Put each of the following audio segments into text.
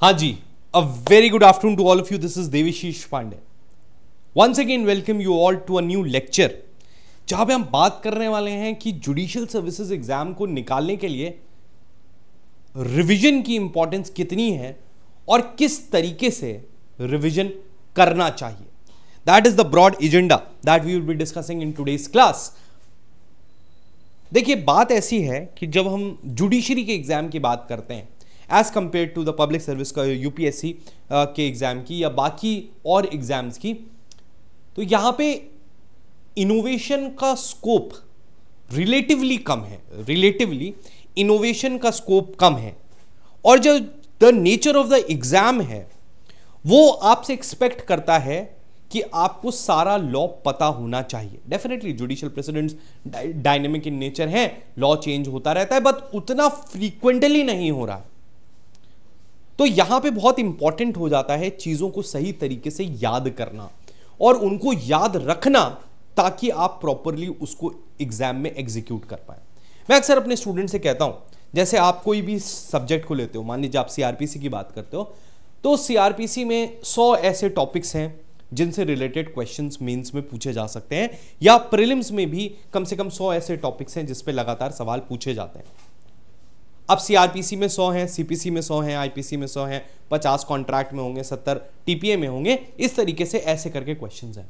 हाँ जी, a very good afternoon to all of you. This is Devashish Pandey. Once again welcome you all to a new lecture, जहां पे हम बात करने वाले हैं कि जुडिशियल सर्विसेज एग्जाम को निकालने के लिए रिवीजन की इंपॉर्टेंस कितनी है और किस तरीके से रिवीजन करना चाहिए. That is the broad agenda that we will be discussing in today's class. देखिए, बात ऐसी है कि जब हम जुडिशरी के एग्जाम की बात करते हैं as compare to the public service का यूपीएससी के एग्जाम की या बाकी और एग्जाम्स की, तो यहां पे इनोवेशन का स्कोप रिलेटिवली कम है. रिलेटिवली इनोवेशन का स्कोप कम है और जो the nature of the exam है वो आपसे एक्सपेक्ट करता है कि आपको सारा लॉ पता होना चाहिए. Definitely judicial precedents dynamic in nature है, लॉ चेंज होता रहता है, बट उतना फ्रीक्वेंटली नहीं हो रहा है. तो यहां पे बहुत इंपॉर्टेंट हो जाता है चीजों को सही तरीके से याद करना और उनको याद रखना ताकि आप प्रॉपरली उसको एग्जाम में एग्जीक्यूट कर पाए. मैं अक्सर अपने स्टूडेंट से कहता हूं, जैसे आप कोई भी सब्जेक्ट को लेते हो, मान लीजिए आप सीआरपीसी की बात करते हो, तो सीआरपीसी में 100 ऐसे टॉपिक्स हैं जिनसे रिलेटेड क्वेश्चंस मेंस में पूछे जा सकते हैं, या प्रीलिम्स में भी कम से कम 100 ऐसे टॉपिक्स हैं जिस पे लगातार सवाल पूछे जाते हैं. अब सीआरपीसी में 100 हैं, सीपीसी में 100 हैं, आईपीसी में 100 हैं, 50 कॉन्ट्रैक्ट में होंगे, 70 टीपीए में होंगे. इस तरीके से ऐसे करके क्वेश्चंस हैं.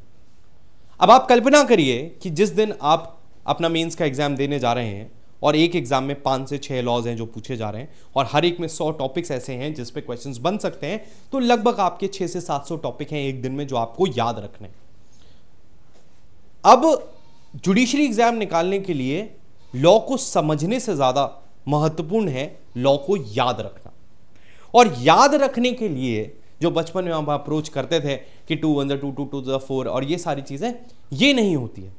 अब आप कल्पना करिए कि जिस दिन आप अपना मेंस का एग्जाम देने जा रहे हैं और एक एग्जाम में 5 से 6 लॉज हैं जो पूछे जा रहे हैं और हर एक में 100 टॉपिक्स ऐसे हैं जिस पे क्वेश्चंस बन सकते हैं, तो लगभग आपके 600 से 700 टॉपिक हैं एक दिन में जो आपको याद रखने. अब जुडिशरी एग्जाम निकालने के लिए लॉ को समझने से ज्यादा महत्वपूर्ण है लॉ को याद रखना. और याद रखने के लिए जो बचपन में हम अप्रोच करते थे कि 2 1 2 2 2 2 4 और ये सारी चीजें, ये नहीं होती है.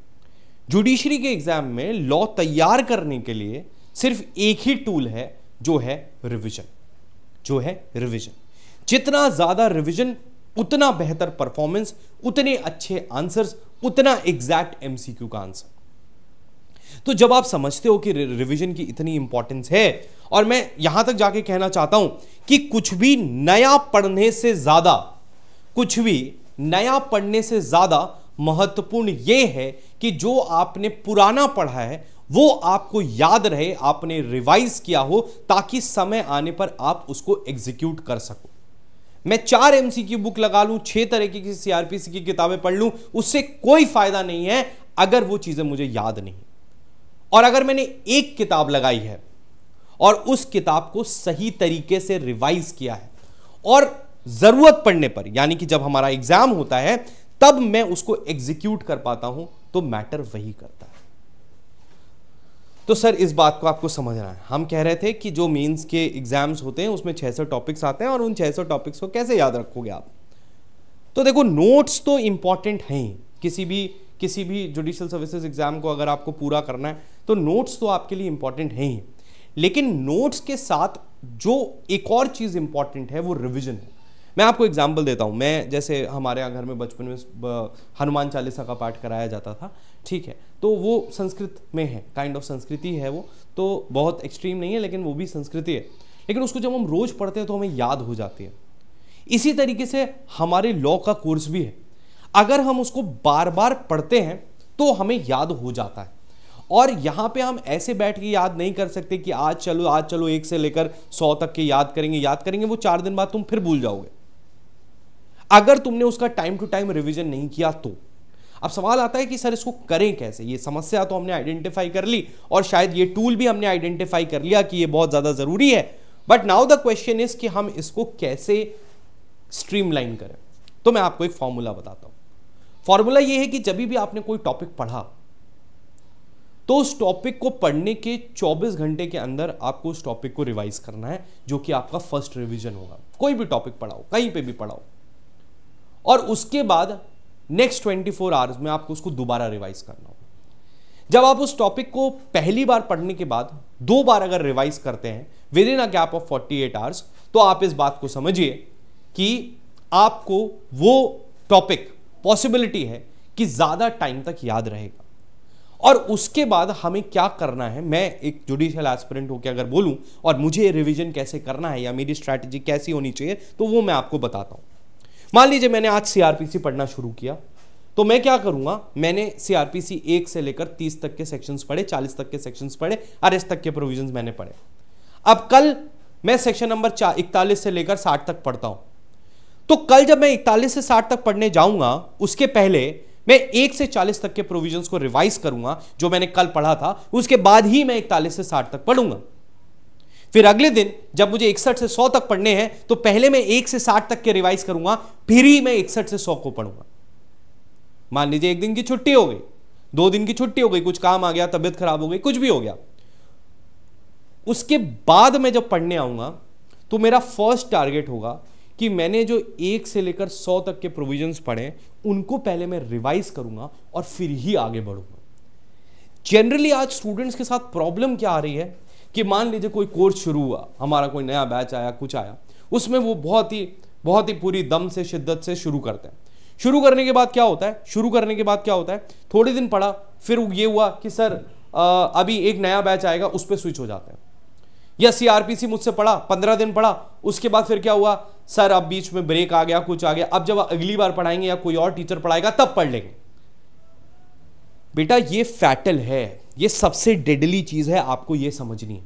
जुडिशरी के एग्जाम में लॉ तैयार करने के लिए सिर्फ एक ही टूल है जो है रिवीजन. जितना ज्यादा रिवीजन उतना बेहतर परफॉर्मेंस, उतने अच्छे आंसर्स, उतना एग्जैक्ट एमसीक्यू का आंसर. तो जब आप समझते हो कि रिवीजन की इतनी इंपॉर्टेंस है, और मैं यहां तक जाके कहना चाहता हूं कि कुछ भी नया पढ़ने से ज्यादा महत्वपूर्ण यह है कि जो आपने पुराना पढ़ा है वो आपको याद रहे, आपने रिवाइज किया हो, ताकि समय आने पर आप उसको एग्जीक्यूट कर सको. मैं 4 एमसीक्यू बुक लगा लूं, 6 तरह की सीआरपीसी की किताबें पढ़ लूं, उससे कोई फायदा नहीं है अगर वो चीजें मुझे याद नहीं. और अगर मैंने एक किताब लगाई है और उस किताब को सही तरीके से रिवाइज किया है और जरूरत पड़ने पर, यानी कि जब हमारा एग्जाम होता है तब मैं उसको एग्जीक्यूट कर पाता हूं, तो मैटर वही करता है. तो सर, इस बात को आपको समझना है. हम कह रहे थे कि जो मेंस के एग्जाम्स होते हैं उसमें 600 टॉपिक्स आते हैं और उन 600 टॉपिक्स को कैसे याद रखोगे आप. तो देखो, नोट्स तो इंपॉर्टेंट हैं. किसी भी जुडिशियल सर्विसेज एग्जाम को अगर आपको पूरा करना है तो नोट्स तो आपके लिए इंपॉर्टेंट हैं ही, लेकिन नोट्स के साथ जो एक और चीज इंपॉर्टेंट है वो रिवीजन है. मैं आपको एग्जांपल देता हूं. मैं, जैसे हमारे यहाँ घर में बचपन में हनुमान चालीसा का पाठ कराया जाता था, ठीक है, तो वो संस्कृत में है, काइंड ऑफ संस्कृति है वो, तो बहुत एक्सट्रीम नहीं है लेकिन वो भी संस्कृति है. लेकिन उसको जब हम रोज पढ़ते हैं तो हमें याद हो जाती है. इसी तरीके से हमारे लॉ का कोर्स भी है. अगर हम उसको बार बार पढ़ते हैं तो हमें याद हो जाता है. और यहां पे हम ऐसे बैठ के याद नहीं कर सकते कि आज चलो 1 से लेकर 100 तक के याद करेंगे, वो 4 दिन बाद तुम फिर भूल जाओगे अगर तुमने उसका टाइम टू टाइम रिवीजन नहीं किया तो. अब सवाल आता है कि सर इसको करें कैसे. ये समस्या तो हमने आइडेंटिफाई कर ली और शायद ये टूल भी हमने आइडेंटिफाई कर लिया कि ये बहुत ज्यादा जरूरी है, but now the question is कि हम इसको कैसे स्ट्रीमलाइन करें. तो मैं आपको एक फॉर्मूला बताता हूं. फॉर्मूला यह है कि जब भी आपने कोई टॉपिक पढ़ा तो उस टॉपिक को पढ़ने के 24 घंटे के अंदर आपको उस टॉपिक को रिवाइज करना है, जो कि आपका फर्स्ट रिवीजन होगा. कोई भी टॉपिक पढ़ाओ, कहीं पे भी पढ़ाओ, और उसके बाद नेक्स्ट 24 आवर्स में आपको उसको दोबारा रिवाइज करना होगा. जब आप उस टॉपिक को पहली बार पढ़ने के बाद 2 बार अगर रिवाइज करते हैं with in a gap of 48 hours, तो आप इस बात को समझिए कि आपको वो टॉपिक, पॉसिबिलिटी है कि ज्यादा टाइम तक याद रहेगा. और उसके बाद हमें क्या करना है, मैं एक जुडिशियल एस्पिरेंट होकर अगर बोलूं और मुझे रिवीजन कैसे करना है या मेरी स्ट्रैटेजी कैसी होनी चाहिए, तो वो मैं आपको बताता हूं। मान लीजिए मैंने आज सीआरपीसी पढ़ना शुरू किया, तो मैं क्या करूंगा, मैंने सीआरपीसी 1 से लेकर 30 तक के सेक्शंस पढ़े, 40 तक के सेक्शंस पढ़े, अरेस्ट तक के प्रोविजंस मैंने पढ़े। अब कल मैं सेक्शन नंबर 41 से लेकर 60 तक पढ़ता हूं। तो कल जब मैं 41 से 60 तक पढ़ने जाऊंगा, उसके पहले मैं 1 से 40 तक के प्रोविजंस को रिवाइज करूंगा जो मैंने कल पढ़ा था, उसके बाद ही मैं 41 से 60 तक पढ़ूंगा। फिर अगले दिन जब मुझे 61 से 100 तक पढ़ने हैं, तो पहले मैं 1 से 60 तक के रिवाइज करूंगा, फिर ही मैं 61 से 100 को पढ़ूंगा। मान लीजिए एक दिन की छुट्टी हो गई, 2 दिन की छुट्टी हो गई, कुछ काम आ गया, तबियत खराब हो गई, कुछ भी हो गया, उसके बाद मैं जब पढ़ने आऊंगा तो मेरा फर्स्ट टारगेट होगा कि मैंने जो 1 से लेकर 100 तक के प्रोविजंस पढ़े, उनको पहले मैं रिवाइज करूंगा और फिर ही आगे बढ़ूंगा। जनरली आज स्टूडेंट्स के साथ प्रॉब्लम क्या आ रही है कि मान लीजिए कोई कोर्स शुरू हुआ, हमारा कोई नया बैच आया, कुछ आया, उसमें वो बहुत ही पूरी दम से, शिद्दत से शुरू करते हैं। शुरू करने के बाद क्या होता है, थोड़े दिन पढ़ा, फिर ये हुआ कि सर अभी एक नया बैच आएगा, उस पर स्विच हो जाते हैं। या सीआरपीसी मुझसे पढ़ा, 15 दिन पढ़ा, उसके बाद फिर क्या हुआ, सर अब बीच में ब्रेक आ गया, कुछ आ गया, अब जब अगली बार पढ़ाएंगे या कोई और टीचर पढ़ाएगा तब पढ़ लेंगे। बेटा ये फैटल है, ये सबसे डेडली चीज है, आपको ये समझनी है।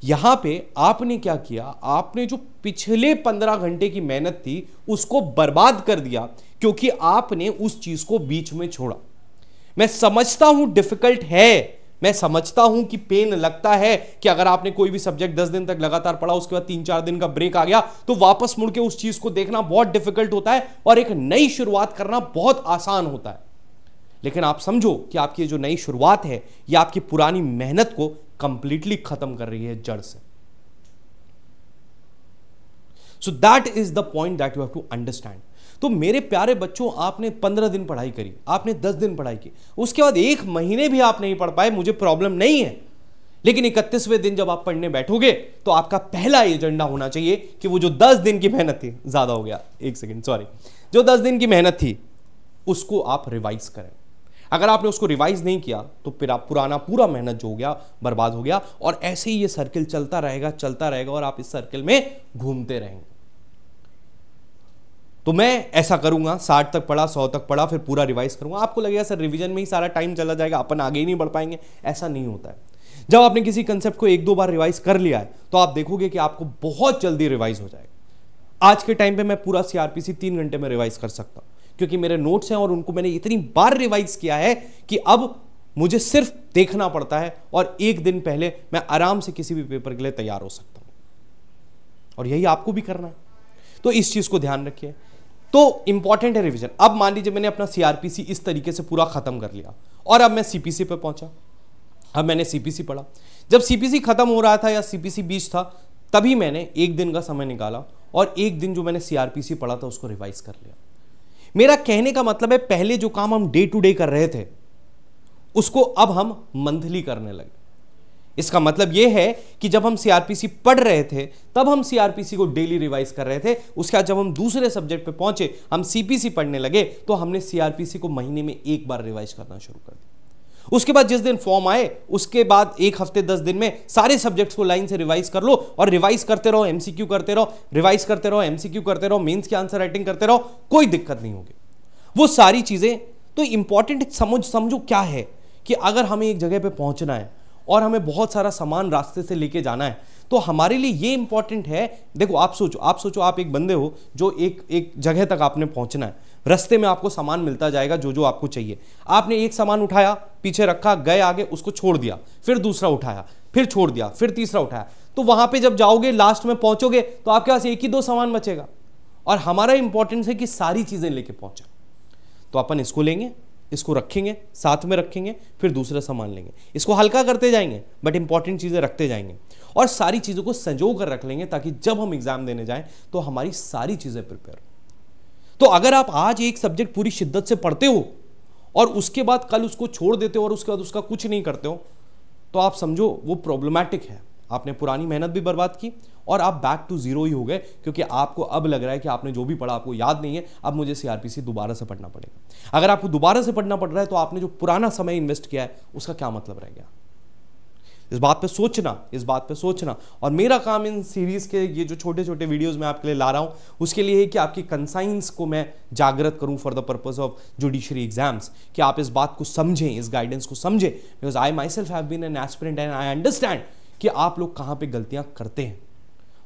यहां पे आपने क्या किया, आपने जो पिछले 15 घंटे की मेहनत थी उसको बर्बाद कर दिया, क्योंकि आपने उस चीज को बीच में छोड़ा। मैं समझता हूं डिफिकल्ट है, मैं समझता हूं कि पेन लगता है कि अगर आपने कोई भी सब्जेक्ट 10 दिन तक लगातार पढ़ा, उसके बाद 3-4 दिन का ब्रेक आ गया, तो वापस मुड़ के उस चीज को देखना बहुत डिफिकल्ट होता है और एक नई शुरुआत करना बहुत आसान होता है। लेकिन आप समझो कि आपकी जो नई शुरुआत है, यह आपकी पुरानी मेहनत को कंप्लीटली खत्म कर रही है जड़ से। So that is the point that you have to understand. तो मेरे प्यारे बच्चों, आपने 15 दिन पढ़ाई करी, आपने 10 दिन पढ़ाई की, उसके बाद 1 महीने भी आप नहीं पढ़ पाए, मुझे प्रॉब्लम नहीं है। लेकिन 31वें दिन जब आप पढ़ने बैठोगे तो आपका पहला एजेंडा होना चाहिए कि वो जो 10 दिन की मेहनत थी, ज्यादा हो गया, 1 सेकेंड सॉरी, जो 10 दिन की मेहनत थी उसको आप रिवाइज करें। अगर आपने उसको रिवाइज नहीं किया तो फिर आप पुराना पूरा मेहनत जो हो गया बर्बाद हो गया, और ऐसे ही ये सर्किल चलता रहेगा और आप इस सर्किल में घूमते रहेंगे। तो मैं ऐसा करूंगा, 60 तक पढ़ा, 100 तक पढ़ा, फिर पूरा रिवाइज करूंगा। आपको लगेगा सर रिवीजन में ही सारा टाइम चला जाएगा, अपन आगे ही नहीं बढ़ पाएंगे। ऐसा नहीं होता है। जब आपने किसी कंसेप्ट को 1-2 बार रिवाइज कर लिया है तो आप देखोगे कि आपको बहुत जल्दी रिवाइज हो जाएगा। आज के टाइम पे मैं पूरा सीआरपीसी 3 घंटे में रिवाइज कर सकता हूं, क्योंकि मेरे नोट्स हैं और उनको मैंने इतनी बार रिवाइज किया है कि अब मुझे सिर्फ देखना पड़ता है और 1 दिन पहले मैं आराम से किसी भी पेपर के लिए तैयार हो सकता हूं। और यही आपको भी करना है, तो इस चीज को ध्यान रखिए। तो इंपॉर्टेंट है रिवीजन। अब मान लीजिए मैंने अपना सीआरपीसी इस तरीके से पूरा खत्म कर लिया और अब मैं सीपीसी पे पहुंचा। अब मैंने सीपीसी पढ़ा, जब सीपीसी खत्म हो रहा था या सीपीसी बीच था, तभी मैंने 1 दिन का समय निकाला और 1 दिन जो मैंने सीआरपीसी पढ़ा था उसको रिवाइज कर लिया। मेरा कहने का मतलब है, पहले जो काम हम डे टू डे कर रहे थे उसको अब हम मंथली करने लगे। इसका मतलब यह है कि जब हम सीआरपीसी पढ़ रहे थे तब हम सीआरपीसी को डेली रिवाइज कर रहे थे। उसके बाद जब हम दूसरे सब्जेक्ट पे पहुंचे, हम सीपीसी पढ़ने लगे, तो हमने सीआरपीसी को महीने में 1 बार रिवाइज करना शुरू कर दिया। उसके बाद जिस दिन फॉर्म आए उसके बाद 1 हफ्ते 10 दिन में सारे सब्जेक्ट्स को लाइन से रिवाइज कर लो और रिवाइज करते रहो, एमसीक्यू करते रहो, रिवाइज करते रहो, एमसीक्यू करते रहो, मेंस की आंसर राइटिंग करते रहो, कोई दिक्कत नहीं होगी। वो सारी चीजें तो इंपॉर्टेंट समझो क्या है कि अगर हमें एक जगह पे पहुंचना है और हमें बहुत सारा सामान रास्ते से लेके जाना है, तो हमारे लिए ये इंपॉर्टेंट है। देखो आप सोचो आप एक बंदे हो जो एक जगह तक आपने पहुंचना है, रास्ते में आपको सामान मिलता जाएगा जो जो आपको चाहिए। आपने एक सामान उठाया, पीछे रखा, गए आगे, उसको छोड़ दिया, फिर दूसरा उठाया, फिर छोड़ दिया, फिर तीसरा उठाया, तो वहां पे जब जाओगे लास्ट में पहुंचोगे तो आपके पास 1 ही 2 सामान बचेगा। और हमारा इंपॉर्टेंस है कि सारी चीजें लेके पहुंचे। तो अपन इसको लेंगे, इसको रखेंगे, साथ में रखेंगे, फिर दूसरा सामान लेंगे, इसको हल्का करते जाएंगे बट इंपॉर्टेंट चीजें रखते जाएंगे और सारी चीजों को संजो कर रख लेंगे, ताकि जब हम एग्जाम देने जाएं तो हमारी सारी चीजें प्रिपेयर। तो अगर आप आज एक सब्जेक्ट पूरी शिद्दत से पढ़ते हो और उसके बाद कल उसको छोड़ देते हो और उसके बाद उसका कुछ नहीं करते हो, तो आप समझो वो प्रॉब्लमैटिक है। आपने पुरानी मेहनत भी बर्बाद की और आप बैक टू जीरो ही हो गए, क्योंकि आपको अब लग रहा है कि आपने जो भी पढ़ा आपको याद नहीं है, अब मुझे सीआरपीसी दोबारा से पढ़ना पड़ेगा। अगर आपको दोबारा से पढ़ना पड़ रहा है तो आपने जो पुराना समय इन्वेस्ट किया है उसका क्या मतलब रह गया? इस बात पे सोचना। और मेरा काम इन सीरीज के ये जो छोटे छोटे वीडियोस मैं आपके लिए ला रहा हूं उसके लिए है कि आपकी कंसाइंस को मैं जागृत करूं for the purpose of judiciary exams, कि आप इस बात को समझें, इस गाइडेंस को समझें, because I myself have been an aspirant and I understand कि आप लोग कहां पे गलतियां करते हैं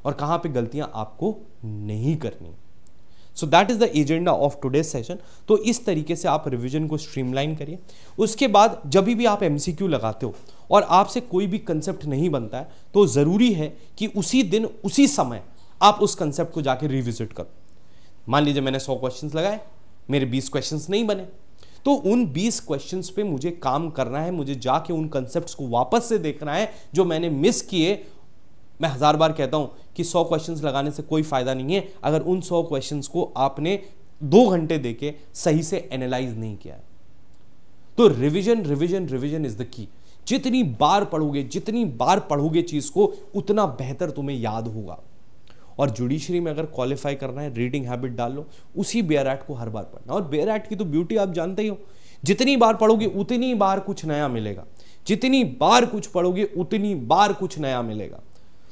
और कहां पे गलतियां आपको नहीं करनी। सो that is the agenda of today's session. तो इस तरीके से आप रिवीजन को स्ट्रीमलाइन करिए। उसके बाद जब भी आप एमसीक्यू लगाते हो और आपसे कोई भी कंसेप्ट नहीं बनता है तो जरूरी है कि उसी दिन उसी समय आप उस कंसेप्ट को जाके रिविजिट करो। मान लीजिए मैंने 100 क्वेश्चंस लगाए, मेरे 20 क्वेश्चंस नहीं बने, तो उन 20 क्वेश्चंस पे मुझे काम करना है, मुझे जाके उन कंसेप्ट्स को वापस से देखना है जो मैंने मिस किए। मैं 1000 बार कहता हूं कि 100 क्वेश्चंस लगाने से कोई फायदा नहीं है अगर उन 100 क्वेश्चंस को आपने 2 घंटे देके सही से एनालाइज नहीं किया है। तो रिवीजन इज द की। जितनी बार पढ़ोगे चीज को उतना बेहतर तुम्हें याद होगा। और जुडिशरी में अगर क्वालिफाई करना है, रीडिंग हैबिट डाल लो, उसी बेयर एक्ट को हर बार पढ़ना। और बेयर एक्ट की तो ब्यूटी आप जानते ही हो, जितनी बार पढ़ोगे उतनी बार कुछ नया मिलेगा, जितनी बार कुछ पढ़ोगे उतनी बार कुछ नया मिलेगा।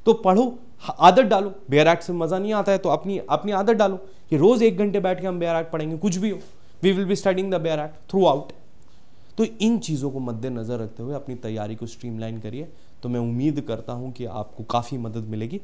तो पढ़ो, आदत डालो। बेयर एक्ट से मजा नहीं आता है तो अपनी आदत डालो कि रोज 1 घंटे बैठ के हम बेयर एक्ट पढ़ेंगे, कुछ भी हो, we will be studying the bare act throughout. तो इन चीजों को मद्देनजर रखते हुए अपनी तैयारी को स्ट्रीमलाइन करिए, तो मैं उम्मीद करता हूं कि आपको काफी मदद मिलेगी।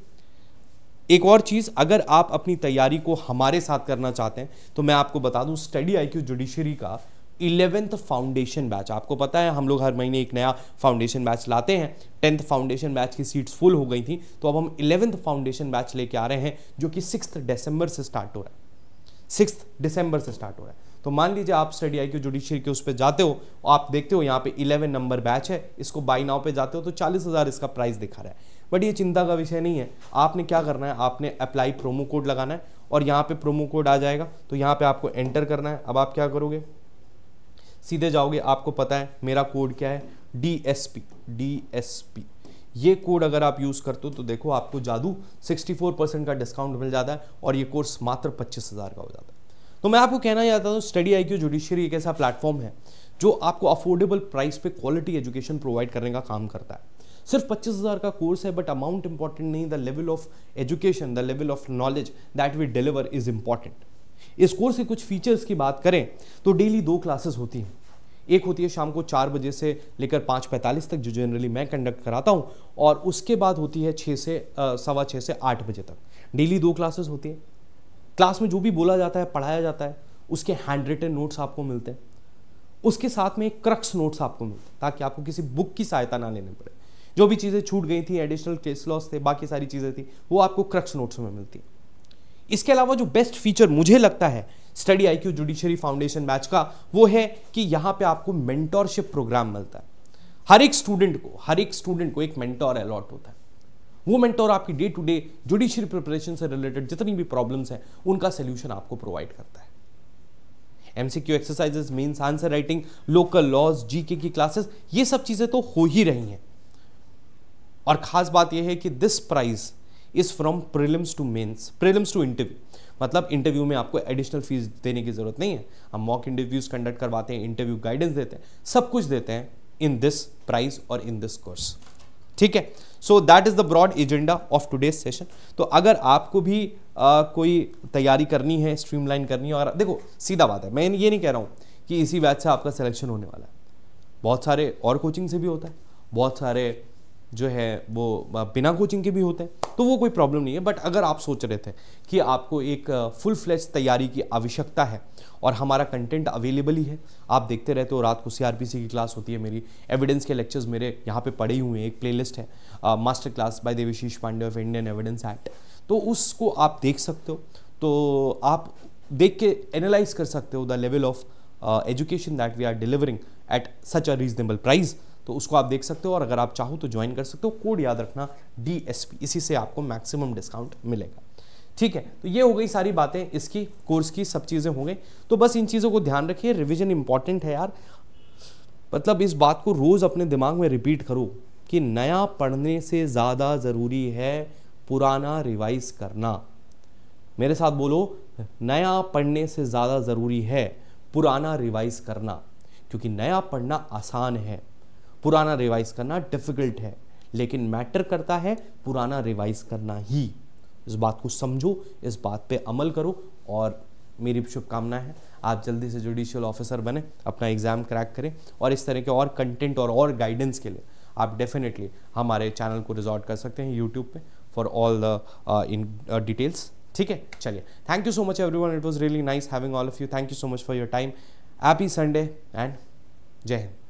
एक और चीज, अगर आप अपनी तैयारी को हमारे साथ करना चाहते हैं तो मैं आपको बता दूं, स्टडी आईक्यू जुडिशरी का 11th फाउंडेशन बैच, आपको पता है हम लोग हर महीने एक नया फाउंडेशन बैच लाते हैं। 10th फाउंडेशन बैच की सीट्स फुल हो गई थी, तो अब हम 11th फाउंडेशन बैच लेके आ रहे हैं जो कि 6 दिसंबर से स्टार्ट हो रहा है। 6 दिसंबर से स्टार्ट हो रहा है। तो मान लीजिए आप स्टडी आईक्यू जुडिशरी के उस पर जाते हो, आप देखते हो यहाँ पे 11 नंबर बैच है, इसको बाय नाउ पे जाते हो तो 40,000 इसका प्राइस दिखा रहा है। बट ये चिंता का विषय नहीं है। आपने क्या करना है, आपने अप्लाई प्रोमो कोड लगाना है और यहाँ पे प्रोमो कोड आ जाएगा, तो यहाँ पे आपको एंटर करना है। अब आप क्या करोगे, सीधे जाओगे, आपको पता है मेरा कोड क्या है, DSP। ये कोड अगर आप यूज करते हो तो देखो आपको जादू 64% का डिस्काउंट मिल जाता है और ये कोर्स मात्र 25,000 का हो जाता है। तो मैं आपको कहना चाहता हूँ, स्टडी आईक्यू जुडिशरी एक ऐसा प्लेटफॉर्म है जो आपको अफोर्डेबल प्राइस पे क्वालिटी एजुकेशन प्रोवाइड करने का काम करता है। सिर्फ 25,000 का कोर्स है, बट अमाउंट इंपॉर्टेंट नहीं, the level of education, the level of knowledge that we deliver is important. इस कोर्स के कुछ फीचर्स की बात करें तो डेली 2 क्लासेस होती हैं। एक होती है शाम को 4 बजे से लेकर 5:45 तक, जो जनरली मैं कंडक्ट कराता हूं, और उसके बाद होती है 6 से 6:15 से 8 बजे तक। डेली 2 क्लासेस होती है। क्लास में जो भी बोला जाता है, पढ़ाया जाता है, उसके हैंड रिटन नोट्स आपको मिलते हैं। उसके साथ में एक क्रक्स नोट्स आपको मिलते हैं, ताकि आपको किसी बुक की सहायता ना लेनी पड़े। जो भी चीज़ें छूट गई थी, एडिशनल केस लॉस थे, बाकी सारी चीज़ें थी, वो आपको क्रक्स नोट्स में मिलती है। इसके अलावा जो बेस्ट फीचर मुझे लगता है study IQ judiciary foundation batch का, वो है कि यहाँ पे आपको मेंटोरशिप प्रोग्राम मिलता है। हर एक स्टूडेंट को एक मेंटोर अलॉट होता है। वो मेंटोर आपकी day to day judiciary preparation से रिलेटेड जितनी भी प्रॉब्लम्स हैं उनका सोल्यूशन आपको प्रोवाइड करता है। MCQ exercises, mains answer writing, local laws, GK की क्लासेस, ये सब चीजें तो हो ही रही हैं। और खास बात यह है कि this price is from prelims to mains, prelims to interview. मतलब इंटरव्यू में आपको एडिशनल फीस देने की जरूरत नहीं है। हम मॉक इंटरव्यूज कंडक्ट करवाते हैं, इंटरव्यू गाइडेंस देते हैं, सब कुछ देते हैं इन दिस प्राइस और इन दिस कोर्स। ठीक है, so that is the broad agenda of today's session. तो अगर आपको भी कोई तैयारी करनी है, स्ट्रीमलाइन करनी है, और देखो सीधा बात है, मैं ये नहीं कह रहा हूँ कि इसी बैच से आपका सिलेक्शन होने वाला है। बहुत सारे और कोचिंग से भी होता है, बहुत सारे जो है वो बिना कोचिंग के भी होते हैं, तो वो कोई प्रॉब्लम नहीं है। बट अगर आप सोच रहे थे कि आपको एक फुल फ्लेज तैयारी की आवश्यकता है और हमारा कंटेंट अवेलेबल ही है, आप देखते रहते हो, रात को सीआरपीसी की क्लास होती है मेरी, एविडेंस के लेक्चर्स मेरे यहाँ पे पड़े हुए हैं, एक प्लेलिस्ट है master class by Devashish Pandey of Indian evidence act, तो उसको आप देख सकते हो। तो आप देख के एनालाइज कर सकते हो the level of education that we are delivering at such a reasonable price. तो उसको आप देख सकते हो और अगर आप चाहो तो ज्वाइन कर सकते हो। कोड याद रखना DSP, इसी से आपको मैक्सिमम डिस्काउंट मिलेगा। ठीक है, तो ये हो गई सारी बातें इसकी, कोर्स की सब चीज़ें हो गई। तो बस इन चीज़ों को ध्यान रखिए, रिवीजन इंपॉर्टेंट है यार। मतलब इस बात को रोज़ अपने दिमाग में रिपीट करो कि नया पढ़ने से ज़्यादा ज़रूरी है पुराना रिवाइज करना। मेरे साथ बोलो, नया पढ़ने से ज़्यादा ज़रूरी है पुराना रिवाइज करना, क्योंकि नया पढ़ना आसान है, पुराना रिवाइज करना डिफ़िकल्ट है, लेकिन मैटर करता है पुराना रिवाइज करना ही। इस बात को समझो, इस बात पे अमल करो, और मेरी शुभकामना है आप जल्दी से जुडिशियल ऑफिसर बने, अपना एग्ज़ाम क्रैक करें, और इस तरह के और कंटेंट और गाइडेंस के लिए आप डेफिनेटली हमारे चैनल को रिजॉर्ट कर सकते हैं यूट्यूब पे for all the in details. ठीक है, चलिए, thank you so much everyone, it was really nice having all of you, thank you so much for your time, happy Sunday and जय हिंद।